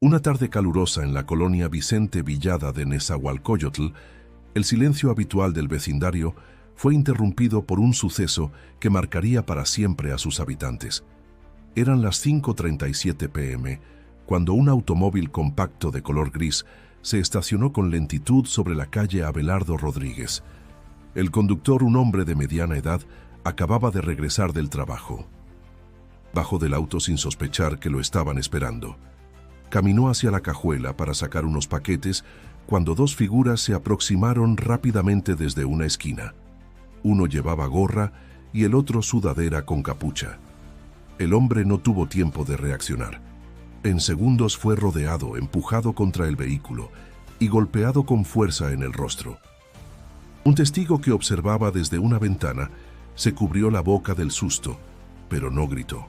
Una tarde calurosa en la colonia Vicente Villada de Nezahualcóyotl, el silencio habitual del vecindario fue interrumpido por un suceso que marcaría para siempre a sus habitantes. Eran las 5:37 p.m. cuando un automóvil compacto de color gris se estacionó con lentitud sobre la calle Abelardo Rodríguez. El conductor, un hombre de mediana edad, acababa de regresar del trabajo. Bajó del auto sin sospechar que lo estaban esperando. Caminó hacia la cajuela para sacar unos paquetes cuando dos figuras se aproximaron rápidamente desde una esquina. Uno llevaba gorra y el otro sudadera con capucha. El hombre no tuvo tiempo de reaccionar. En segundos fue rodeado, empujado contra el vehículo y golpeado con fuerza en el rostro. Un testigo que observaba desde una ventana se cubrió la boca del susto, pero no gritó.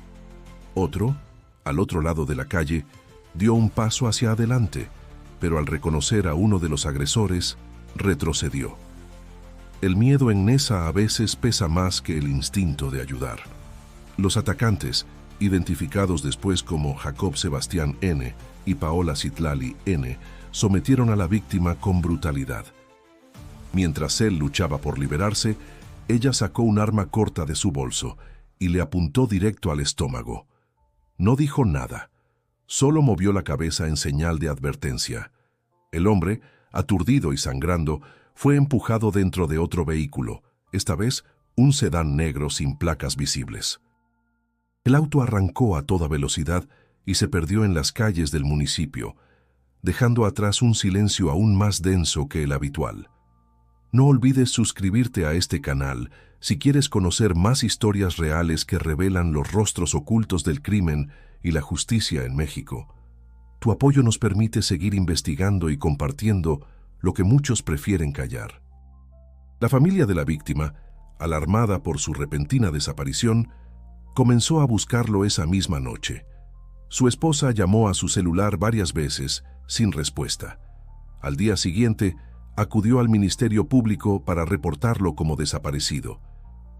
Otro, al otro lado de la calle, dio un paso hacia adelante, pero al reconocer a uno de los agresores, retrocedió. El miedo en Neza a veces pesa más que el instinto de ayudar. Los atacantes, identificados después como Jacob Sebastián N. y Paola Citlali N., sometieron a la víctima con brutalidad. Mientras él luchaba por liberarse, ella sacó un arma corta de su bolso y le apuntó directo al estómago. No dijo nada. Solo movió la cabeza en señal de advertencia. El hombre, aturdido y sangrando, fue empujado dentro de otro vehículo, esta vez un sedán negro sin placas visibles. El auto arrancó a toda velocidad y se perdió en las calles del municipio, dejando atrás un silencio aún más denso que el habitual. No olvides suscribirte a este canal si quieres conocer más historias reales que revelan los rostros ocultos del crimen y la justicia en México. Tu apoyo nos permite seguir investigando y compartiendo lo que muchos prefieren callar. La familia de la víctima, alarmada por su repentina desaparición, comenzó a buscarlo esa misma noche. Su esposa llamó a su celular varias veces, sin respuesta. Al día siguiente, acudió al Ministerio Público para reportarlo como desaparecido.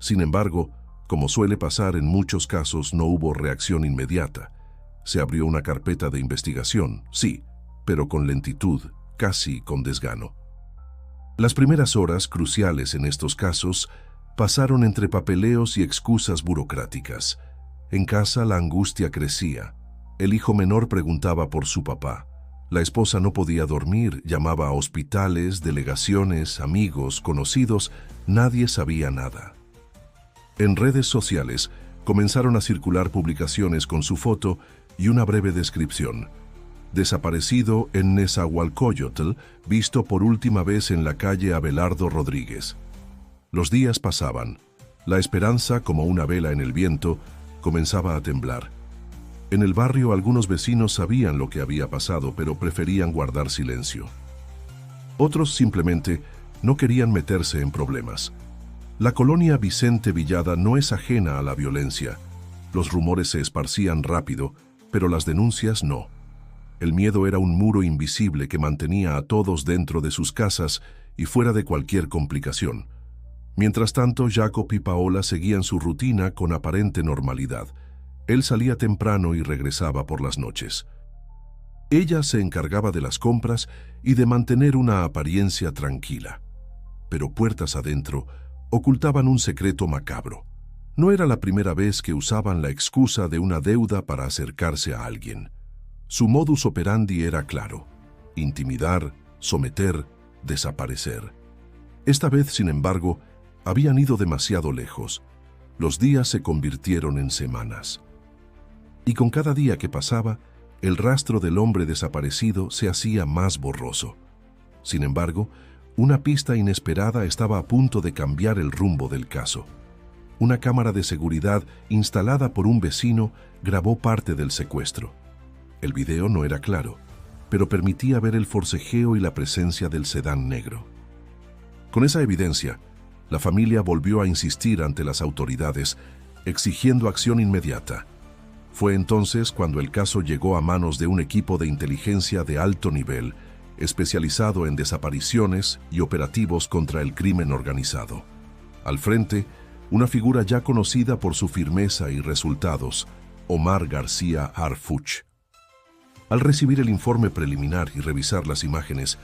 Sin embargo, como suele pasar en muchos casos, no hubo reacción inmediata. Se abrió una carpeta de investigación, sí, pero con lentitud, casi con desgano. Las primeras horas, cruciales en estos casos, pasaron entre papeleos y excusas burocráticas. En casa la angustia crecía. El hijo menor preguntaba por su papá. La esposa no podía dormir, llamaba a hospitales, delegaciones, amigos, conocidos, nadie sabía nada. En redes sociales comenzaron a circular publicaciones con su foto y una breve descripción. Desaparecido en Nezahualcóyotl, visto por última vez en la calle Abelardo Rodríguez. Los días pasaban. La esperanza, como una vela en el viento, comenzaba a temblar. En el barrio algunos vecinos sabían lo que había pasado, pero preferían guardar silencio. Otros simplemente no querían meterse en problemas. La colonia Vicente Villada no es ajena a la violencia. Los rumores se esparcían rápido, pero las denuncias no. El miedo era un muro invisible que mantenía a todos dentro de sus casas y fuera de cualquier complicación. Mientras tanto, Jacob y Paola seguían su rutina con aparente normalidad. Él salía temprano y regresaba por las noches. Ella se encargaba de las compras y de mantener una apariencia tranquila. Pero puertas adentro, ocultaban un secreto macabro. No era la primera vez que usaban la excusa de una deuda para acercarse a alguien. Su modus operandi era claro: intimidar, someter, desaparecer. Esta vez, sin embargo, habían ido demasiado lejos. Los días se convirtieron en semanas. Y con cada día que pasaba, el rastro del hombre desaparecido se hacía más borroso. Sin embargo, una pista inesperada estaba a punto de cambiar el rumbo del caso. Una cámara de seguridad instalada por un vecino grabó parte del secuestro. El video no era claro, pero permitía ver el forcejeo y la presencia del sedán negro. Con esa evidencia, la familia volvió a insistir ante las autoridades, exigiendo acción inmediata. Fue entonces cuando el caso llegó a manos de un equipo de inteligencia de alto nivel, especializado en desapariciones y operativos contra el crimen organizado. Al frente, una figura ya conocida por su firmeza y resultados, Omar García Harfuch. Al recibir el informe preliminar y revisar las imágenes,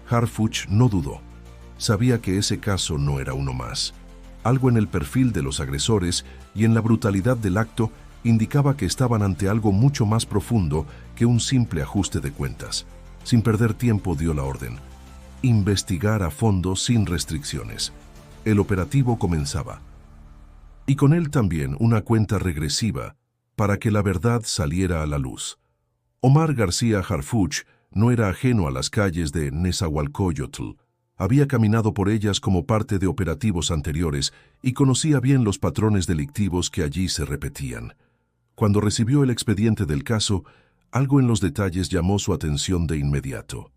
Harfuch no dudó. Sabía que ese caso no era uno más. Algo en el perfil de los agresores y en la brutalidad del acto indicaba que estaban ante algo mucho más profundo que un simple ajuste de cuentas. Sin perder tiempo dio la orden: investigar a fondo sin restricciones. El operativo comenzaba. Y con él también una cuenta regresiva para que la verdad saliera a la luz. Omar García Harfuch no era ajeno a las calles de Nezahualcóyotl. Había caminado por ellas como parte de operativos anteriores y conocía bien los patrones delictivos que allí se repetían. Cuando recibió el expediente del caso, algo en los detalles llamó su atención de inmediato.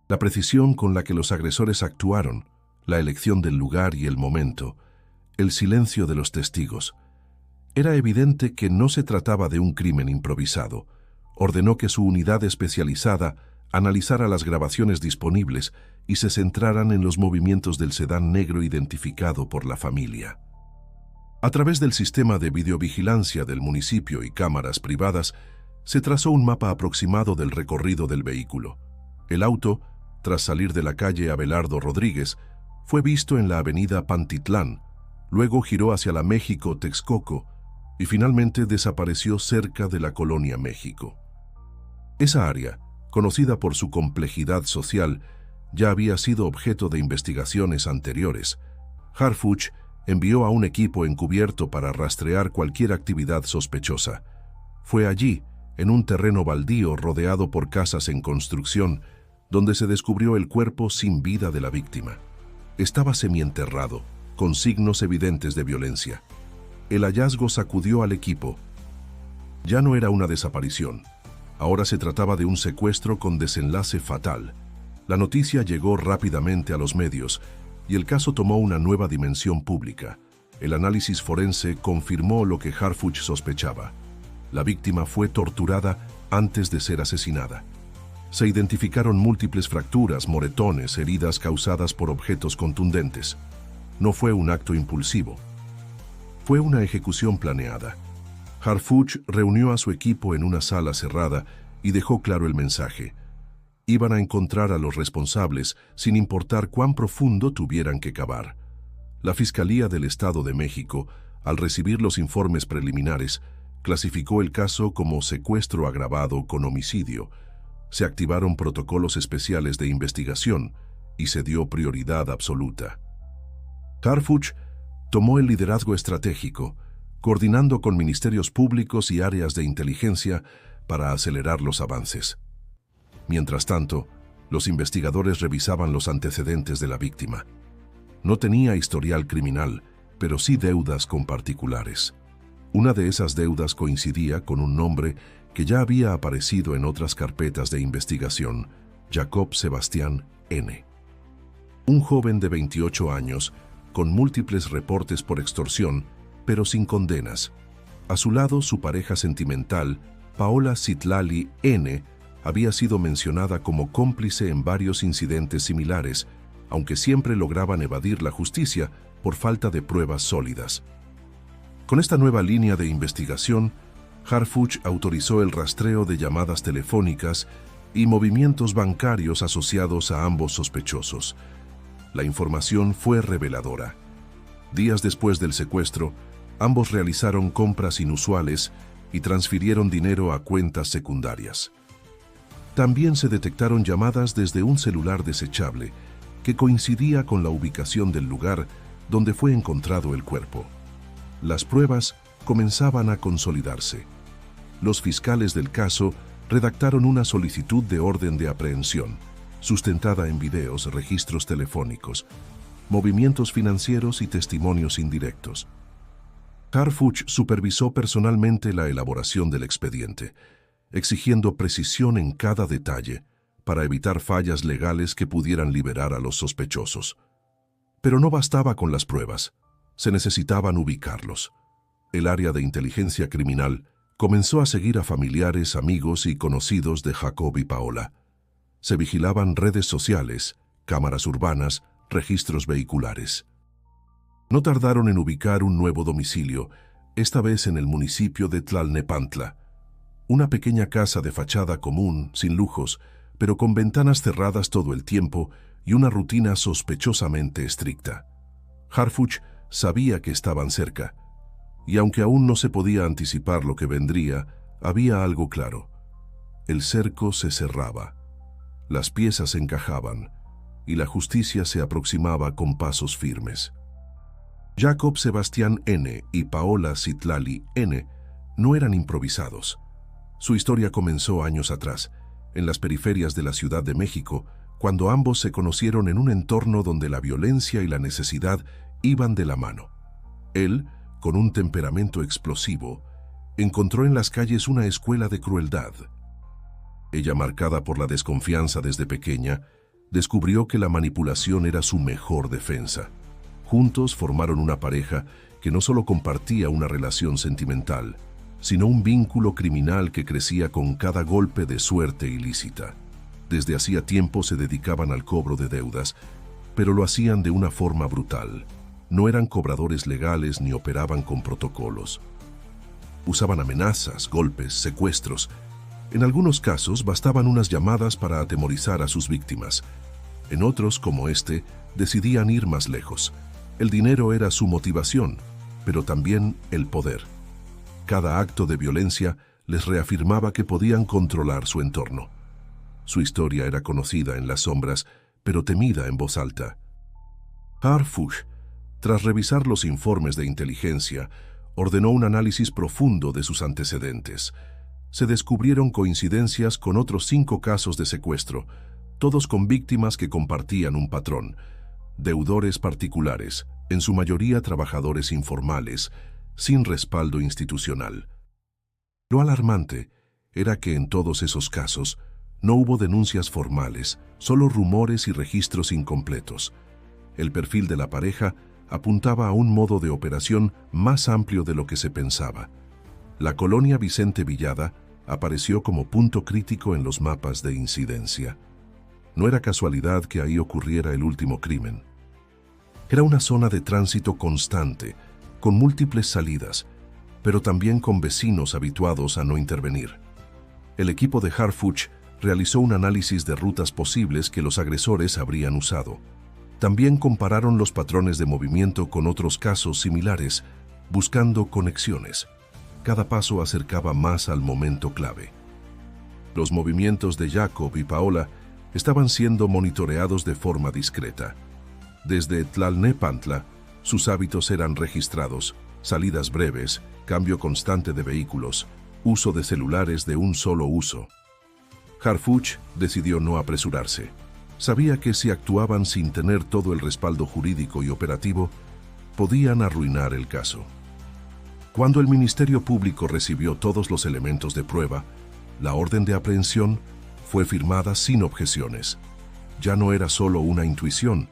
La precisión con la que los agresores actuaron, la elección del lugar y el momento, el silencio de los testigos. Era evidente que no se trataba de un crimen improvisado. Ordenó que su unidad especializada analizara las grabaciones disponibles y se centraran en los movimientos del sedán negro identificado por la familia. A través del sistema de videovigilancia del municipio y cámaras privadas, se trazó un mapa aproximado del recorrido del vehículo. El auto, tras salir de la calle Abelardo Rodríguez, fue visto en la avenida Pantitlán, luego giró hacia la México Texcoco y finalmente desapareció cerca de la Colonia México. Esa área, conocida por su complejidad social, ya había sido objeto de investigaciones anteriores. Harfuch envió a un equipo encubierto para rastrear cualquier actividad sospechosa. Fue allí, en un terreno baldío rodeado por casas en construcción, donde se descubrió el cuerpo sin vida de la víctima. Estaba semienterrado, con signos evidentes de violencia. El hallazgo sacudió al equipo. Ya no era una desaparición. Ahora se trataba de un secuestro con desenlace fatal. La noticia llegó rápidamente a los medios y el caso tomó una nueva dimensión pública. El análisis forense confirmó lo que Harfuch sospechaba. La víctima fue torturada antes de ser asesinada. Se identificaron múltiples fracturas, moretones, heridas causadas por objetos contundentes. No fue un acto impulsivo. Fue una ejecución planeada. Harfuch reunió a su equipo en una sala cerrada y dejó claro el mensaje. Iban a encontrar a los responsables sin importar cuán profundo tuvieran que cavar. La Fiscalía del Estado de México, al recibir los informes preliminares, clasificó el caso como secuestro agravado con homicidio. Se activaron protocolos especiales de investigación y se dio prioridad absoluta. Harfuch tomó el liderazgo estratégico, coordinando con ministerios públicos y áreas de inteligencia para acelerar los avances. Mientras tanto, los investigadores revisaban los antecedentes de la víctima. No tenía historial criminal, pero sí deudas con particulares. Una de esas deudas coincidía con un nombre que ya había aparecido en otras carpetas de investigación: Jacob Sebastián N. Un joven de 28 años, con múltiples reportes por extorsión, pero sin condenas. A su lado, su pareja sentimental, Paola Citlali N., había sido mencionada como cómplice en varios incidentes similares, aunque siempre lograban evadir la justicia por falta de pruebas sólidas. Con esta nueva línea de investigación, Harfuch autorizó el rastreo de llamadas telefónicas y movimientos bancarios asociados a ambos sospechosos. La información fue reveladora. Días después del secuestro, ambos realizaron compras inusuales y transfirieron dinero a cuentas secundarias. También se detectaron llamadas desde un celular desechable que coincidía con la ubicación del lugar donde fue encontrado el cuerpo. Las pruebas comenzaban a consolidarse. Los fiscales del caso redactaron una solicitud de orden de aprehensión, sustentada en videos, registros telefónicos, movimientos financieros y testimonios indirectos. Harfuch supervisó personalmente la elaboración del expediente, exigiendo precisión en cada detalle para evitar fallas legales que pudieran liberar a los sospechosos. Pero no bastaba con las pruebas, se necesitaban ubicarlos. El área de inteligencia criminal comenzó a seguir a familiares, amigos y conocidos de Jacob y Paola. Se vigilaban redes sociales, cámaras urbanas, registros vehiculares. No tardaron en ubicar un nuevo domicilio, esta vez en el municipio de Tlalnepantla. Una pequeña casa de fachada común, sin lujos, pero con ventanas cerradas todo el tiempo y una rutina sospechosamente estricta. Harfuch sabía que estaban cerca, y aunque aún no se podía anticipar lo que vendría, había algo claro. El cerco se cerraba, las piezas encajaban, y la justicia se aproximaba con pasos firmes. Jacob Sebastián N. y Paola Citlali N. no eran improvisados. Su historia comenzó años atrás, en las periferias de la Ciudad de México, cuando ambos se conocieron en un entorno donde la violencia y la necesidad iban de la mano. Él, con un temperamento explosivo, encontró en las calles una escuela de crueldad. Ella, marcada por la desconfianza desde pequeña, descubrió que la manipulación era su mejor defensa. Juntos formaron una pareja que no solo compartía una relación sentimental, sino un vínculo criminal que crecía con cada golpe de suerte ilícita. Desde hacía tiempo se dedicaban al cobro de deudas, pero lo hacían de una forma brutal. No eran cobradores legales ni operaban con protocolos. Usaban amenazas, golpes, secuestros. En algunos casos bastaban unas llamadas para atemorizar a sus víctimas. En otros, como este, decidían ir más lejos. El dinero era su motivación, pero también el poder. Cada acto de violencia les reafirmaba que podían controlar su entorno. Su historia era conocida en las sombras, pero temida en voz alta. Harfuch, tras revisar los informes de inteligencia, ordenó un análisis profundo de sus antecedentes. Se descubrieron coincidencias con otros 5 casos de secuestro, todos con víctimas que compartían un patrón: deudores particulares, en su mayoría trabajadores informales, sin respaldo institucional. Lo alarmante era que en todos esos casos no hubo denuncias formales, solo rumores y registros incompletos. El perfil de la pareja apuntaba a un modo de operación más amplio de lo que se pensaba. La colonia Vicente Villada apareció como punto crítico en los mapas de incidencia. No era casualidad que ahí ocurriera el último crimen. Era una zona de tránsito constante, con múltiples salidas, pero también con vecinos habituados a no intervenir. El equipo de Harfuch realizó un análisis de rutas posibles que los agresores habrían usado. También compararon los patrones de movimiento con otros casos similares, buscando conexiones. Cada paso acercaba más al momento clave. Los movimientos de Jacob y Paola estaban siendo monitoreados de forma discreta. Desde Tlalnepantla, sus hábitos eran registrados: salidas breves, cambio constante de vehículos, uso de celulares de un solo uso. Harfuch decidió no apresurarse. Sabía que si actuaban sin tener todo el respaldo jurídico y operativo, podían arruinar el caso. Cuando el Ministerio Público recibió todos los elementos de prueba, la orden de aprehensión fue firmada sin objeciones. Ya no era solo una intuición,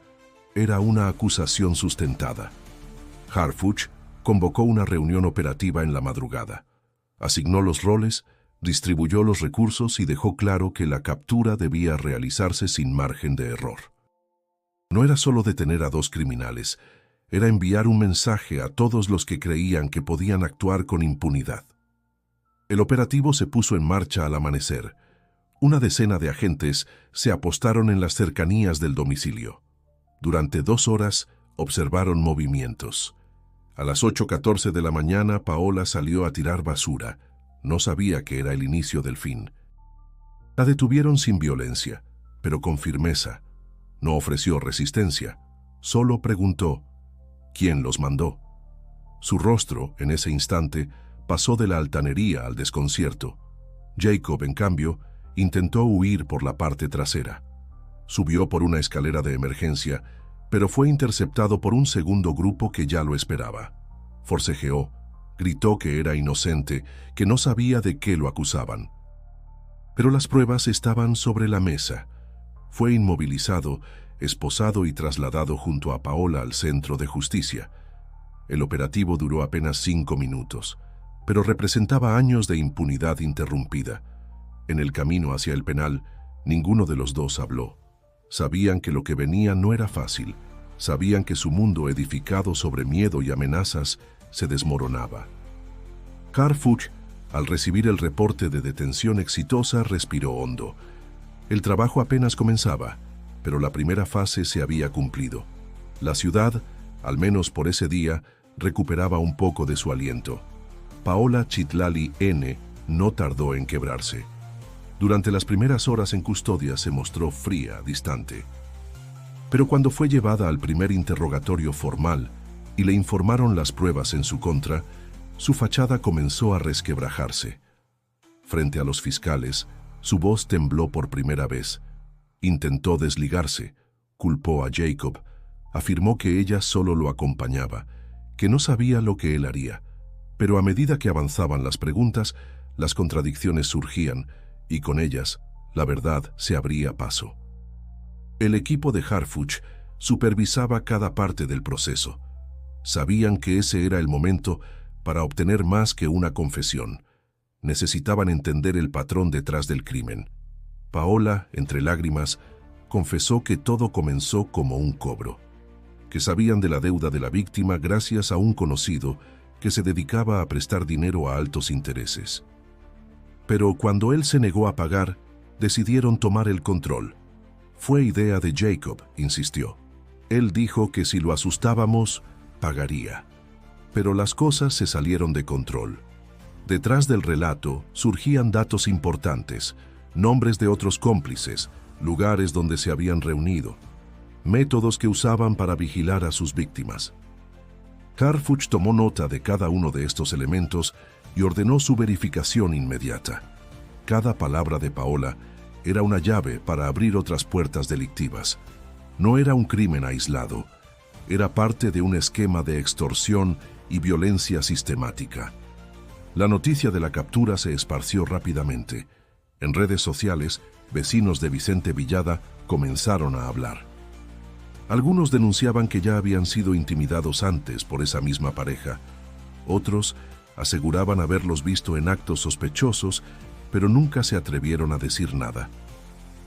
era una acusación sustentada. Harfuch convocó una reunión operativa en la madrugada. Asignó los roles, distribuyó los recursos y dejó claro que la captura debía realizarse sin margen de error. No era solo detener a 2 criminales, era enviar un mensaje a todos los que creían que podían actuar con impunidad. El operativo se puso en marcha al amanecer. Una decena de agentes se apostaron en las cercanías del domicilio. Durante 2 horas observaron movimientos. A las 8:14 de la mañana, Paola salió a tirar basura. No sabía que era el inicio del fin. La detuvieron sin violencia, pero con firmeza. No ofreció resistencia, solo preguntó: ¿quién los mandó? Su rostro, en ese instante, pasó de la altanería al desconcierto. Jacob, en cambio, intentó huir por la parte trasera. Subió por una escalera de emergencia, pero fue interceptado por un segundo grupo que ya lo esperaba. Forcejeó, gritó que era inocente, que no sabía de qué lo acusaban. Pero las pruebas estaban sobre la mesa. Fue inmovilizado, esposado y trasladado junto a Paola al centro de justicia. El operativo duró apenas 5 minutos, pero representaba años de impunidad interrumpida. En el camino hacia el penal, ninguno de los dos habló. Sabían que lo que venía no era fácil. Sabían que su mundo edificado sobre miedo y amenazas se desmoronaba. Harfuch Al recibir el reporte de detención exitosa, respiró hondo. El trabajo apenas comenzaba, pero la primera fase se había cumplido. La ciudad, al menos por ese día, recuperaba un poco de su aliento. Paola Citlali N. no tardó en quebrarse. Durante las primeras horas en custodia se mostró fría, distante. Pero cuando fue llevada al primer interrogatorio formal y le informaron las pruebas en su contra, su fachada comenzó a resquebrajarse. Frente a los fiscales, su voz tembló por primera vez. Intentó desligarse, culpó a Jacob, afirmó que ella solo lo acompañaba, que no sabía lo que él haría. Pero a medida que avanzaban las preguntas, las contradicciones surgían, y con ellas, la verdad se abría paso. El equipo de Harfuch supervisaba cada parte del proceso. Sabían que ese era el momento para obtener más que una confesión. Necesitaban entender el patrón detrás del crimen. Paola, entre lágrimas, confesó que todo comenzó como un cobro, que sabían de la deuda de la víctima gracias a un conocido que se dedicaba a prestar dinero a altos intereses. Pero cuando él se negó a pagar, decidieron tomar el control. Fue idea de Jacob, insistió. Él dijo que si lo asustábamos, pagaría. Pero las cosas se salieron de control. Detrás del relato surgían datos importantes, nombres de otros cómplices, lugares donde se habían reunido, métodos que usaban para vigilar a sus víctimas. Harfuch tomó nota de cada uno de estos elementos y ordenó su verificación inmediata. Cada palabra de Paola era una llave para abrir otras puertas delictivas. No era un crimen aislado, era parte de un esquema de extorsión y violencia sistemática. La noticia de la captura se esparció rápidamente. En redes sociales, vecinos de Vicente Villada comenzaron a hablar. Algunos denunciaban que ya habían sido intimidados antes por esa misma pareja. Otros aseguraban haberlos visto en actos sospechosos, pero nunca se atrevieron a decir nada.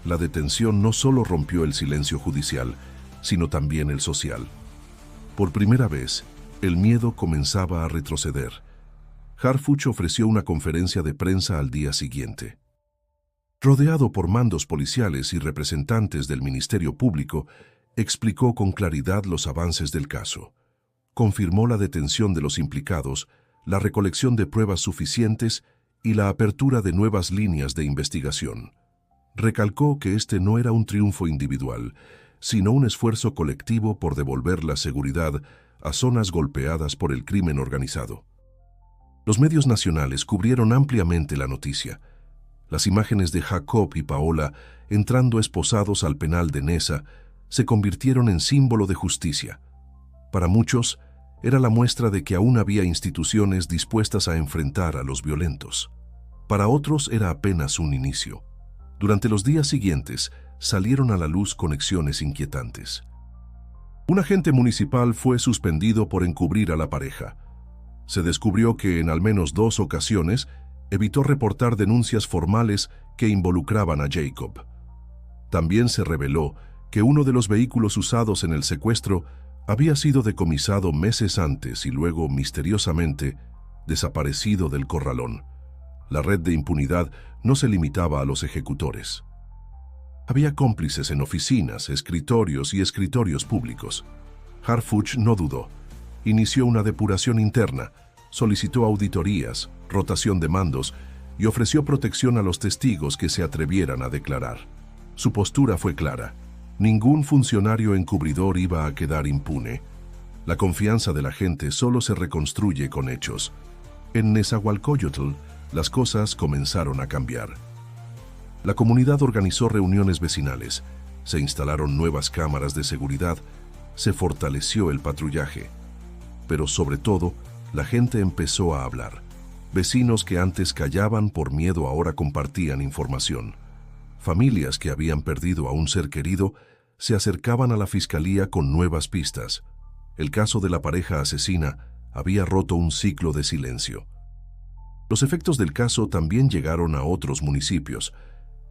La detención no solo rompió el silencio judicial, sino también el social. Por primera vez, el miedo comenzaba a retroceder. Harfuch ofreció una conferencia de prensa al día siguiente. Rodeado por mandos policiales y representantes del Ministerio Público, explicó con claridad los avances del caso. Confirmó la detención de los implicados, la recolección de pruebas suficientes y la apertura de nuevas líneas de investigación. Recalcó que este no era un triunfo individual, sino un esfuerzo colectivo por devolver la seguridad a zonas golpeadas por el crimen organizado. Los medios nacionales cubrieron ampliamente la noticia. Las imágenes de Jacob y Paola entrando esposados al penal de Neza se convirtieron en símbolo de justicia. Para muchos, era la muestra de que aún había instituciones dispuestas a enfrentar a los violentos. Para otros era apenas un inicio. Durante los días siguientes, salieron a la luz conexiones inquietantes. Un agente municipal fue suspendido por encubrir a la pareja. Se descubrió que en al menos 2 ocasiones evitó reportar denuncias formales que involucraban a Jacob. También se reveló que uno de los vehículos usados en el secuestro había sido decomisado meses antes y luego, misteriosamente, desaparecido del corralón. La red de impunidad no se limitaba a los ejecutores. Había cómplices en oficinas, escritorios y escritorios públicos. Harfuch no dudó. Inició una depuración interna, solicitó auditorías, rotación de mandos y ofreció protección a los testigos que se atrevieran a declarar. Su postura fue clara. Ningún funcionario encubridor iba a quedar impune. La confianza de la gente solo se reconstruye con hechos. En Nezahualcóyotl, las cosas comenzaron a cambiar. La comunidad organizó reuniones vecinales, se instalaron nuevas cámaras de seguridad, se fortaleció el patrullaje. Pero sobre todo, la gente empezó a hablar. Vecinos que antes callaban por miedo ahora compartían información. Familias que habían perdido a un ser querido se acercaban a la fiscalía con nuevas pistas. El caso de la pareja asesina había roto un ciclo de silencio. Los efectos del caso también llegaron a otros municipios.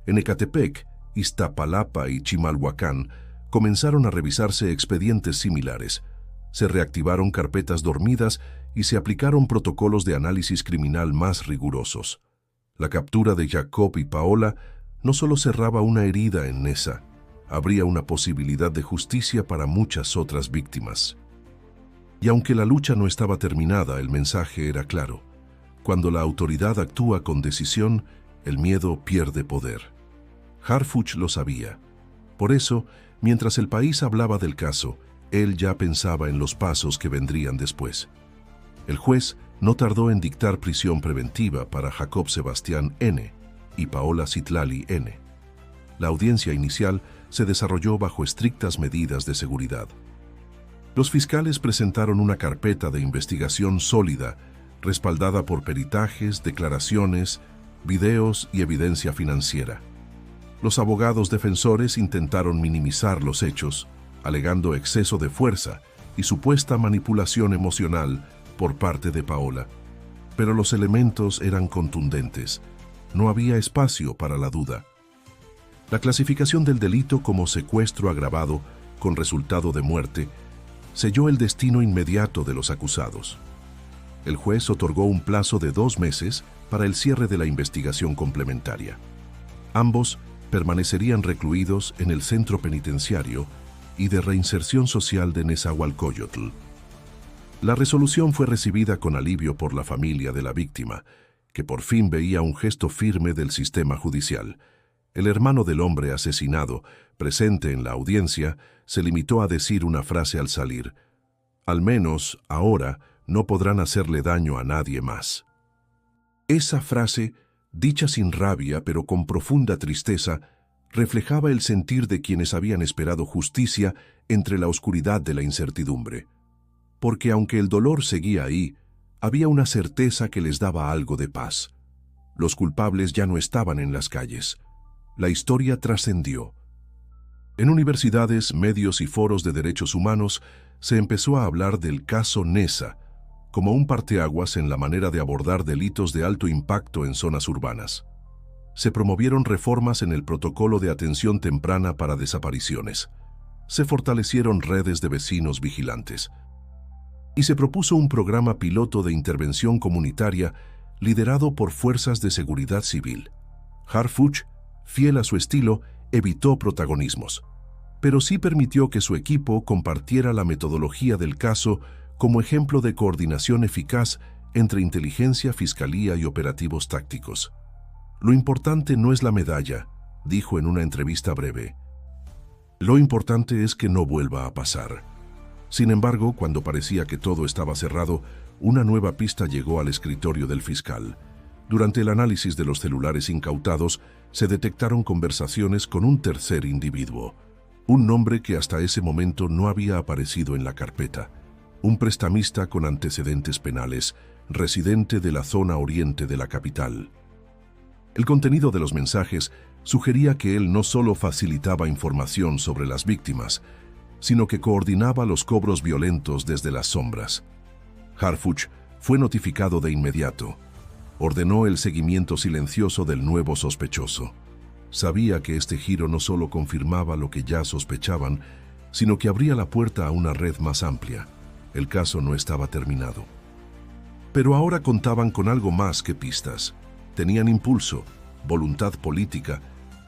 En Ecatepec, Iztapalapa y Chimalhuacán comenzaron a revisarse expedientes similares. Se reactivaron carpetas dormidas y se aplicaron protocolos de análisis criminal más rigurosos. La captura de Jacob y Paola no solo cerraba una herida en Neza, habría una posibilidad de justicia para muchas otras víctimas. Y aunque la lucha no estaba terminada, el mensaje era claro. Cuando la autoridad actúa con decisión, el miedo pierde poder. Harfuch lo sabía. Por eso, mientras el país hablaba del caso, él ya pensaba en los pasos que vendrían después. El juez no tardó en dictar prisión preventiva para Jacob Sebastián N. y Paola Citlali N. La audiencia inicial se desarrolló bajo estrictas medidas de seguridad. Los fiscales presentaron una carpeta de investigación sólida, respaldada por peritajes, declaraciones, videos y evidencia financiera. Los abogados defensores intentaron minimizar los hechos, alegando exceso de fuerza y supuesta manipulación emocional por parte de Paola. Pero los elementos eran contundentes. No había espacio para la duda. La clasificación del delito como secuestro agravado con resultado de muerte selló el destino inmediato de los acusados. El juez otorgó un plazo de 2 meses para el cierre de la investigación complementaria. Ambos permanecerían recluidos en el centro penitenciario y de reinserción social de Nezahualcóyotl. La resolución fue recibida con alivio por la familia de la víctima, que por fin veía un gesto firme del sistema judicial. El hermano del hombre asesinado, presente en la audiencia, se limitó a decir una frase al salir: «Al menos, ahora, no podrán hacerle daño a nadie más». Esa frase, dicha sin rabia pero con profunda tristeza, reflejaba el sentir de quienes habían esperado justicia entre la oscuridad de la incertidumbre. Porque aunque el dolor seguía ahí, había una certeza que les daba algo de paz. Los culpables ya no estaban en las calles. La historia trascendió. En universidades, medios y foros de derechos humanos se empezó a hablar del caso Neza como un parteaguas en la manera de abordar delitos de alto impacto en zonas urbanas. Se promovieron reformas en el protocolo de atención temprana para desapariciones. Se fortalecieron redes de vecinos vigilantes. Y se propuso un programa piloto de intervención comunitaria liderado por fuerzas de seguridad civil. Harfuch, fiel a su estilo, evitó protagonismos, pero sí permitió que su equipo compartiera la metodología del caso como ejemplo de coordinación eficaz entre inteligencia, fiscalía y operativos tácticos. Lo importante no es la medalla, dijo en una entrevista breve. Lo importante es que no vuelva a pasar. Sin embargo, cuando parecía que todo estaba cerrado, una nueva pista llegó al escritorio del fiscal. Durante el análisis de los celulares incautados, se detectaron conversaciones con un tercer individuo, un nombre que hasta ese momento no había aparecido en la carpeta. Un prestamista con antecedentes penales, residente de la zona oriente de la capital. El contenido de los mensajes sugería que él no solo facilitaba información sobre las víctimas, sino que coordinaba los cobros violentos desde las sombras. Harfuch fue notificado de inmediato. Ordenó el seguimiento silencioso del nuevo sospechoso. Sabía que este giro no solo confirmaba lo que ya sospechaban, sino que abría la puerta a una red más amplia. El caso no estaba terminado. Pero ahora contaban con algo más que pistas. Tenían impulso, voluntad política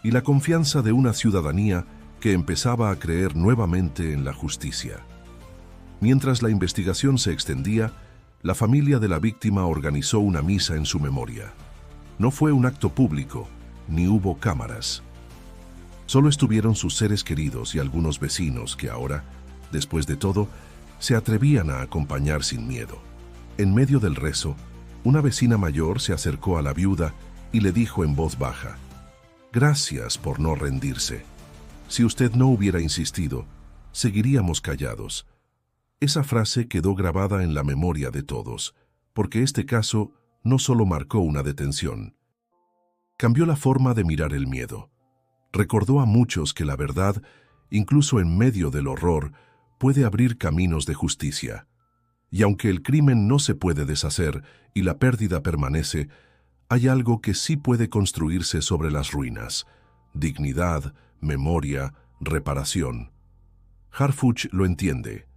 y la confianza de una ciudadanía que empezaba a creer nuevamente en la justicia. Mientras la investigación se extendía, la familia de la víctima organizó una misa en su memoria. No fue un acto público, ni hubo cámaras. Solo estuvieron sus seres queridos y algunos vecinos que ahora, después de todo, se atrevían a acompañar sin miedo. En medio del rezo, una vecina mayor se acercó a la viuda y le dijo en voz baja: «Gracias por no rendirse. Si usted no hubiera insistido, seguiríamos callados». Esa frase quedó grabada en la memoria de todos, porque este caso no solo marcó una detención. Cambió la forma de mirar el miedo. Recordó a muchos que la verdad, incluso en medio del horror, puede abrir caminos de justicia. Y aunque el crimen no se puede deshacer y la pérdida permanece, hay algo que sí puede construirse sobre las ruinas: dignidad, memoria, reparación. Harfuch lo entiende.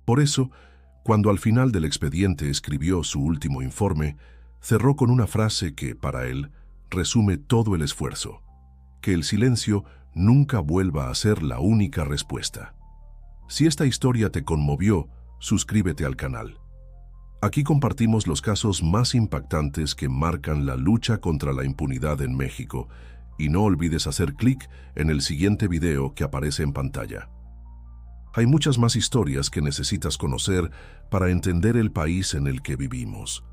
Por eso, cuando al final del expediente escribió su último informe, cerró con una frase que, para él, resume todo el esfuerzo: que el silencio nunca vuelva a ser la única respuesta. Si esta historia te conmovió, suscríbete al canal. Aquí compartimos los casos más impactantes que marcan la lucha contra la impunidad en México, y no olvides hacer clic en el siguiente video que aparece en pantalla. Hay muchas más historias que necesitas conocer para entender el país en el que vivimos.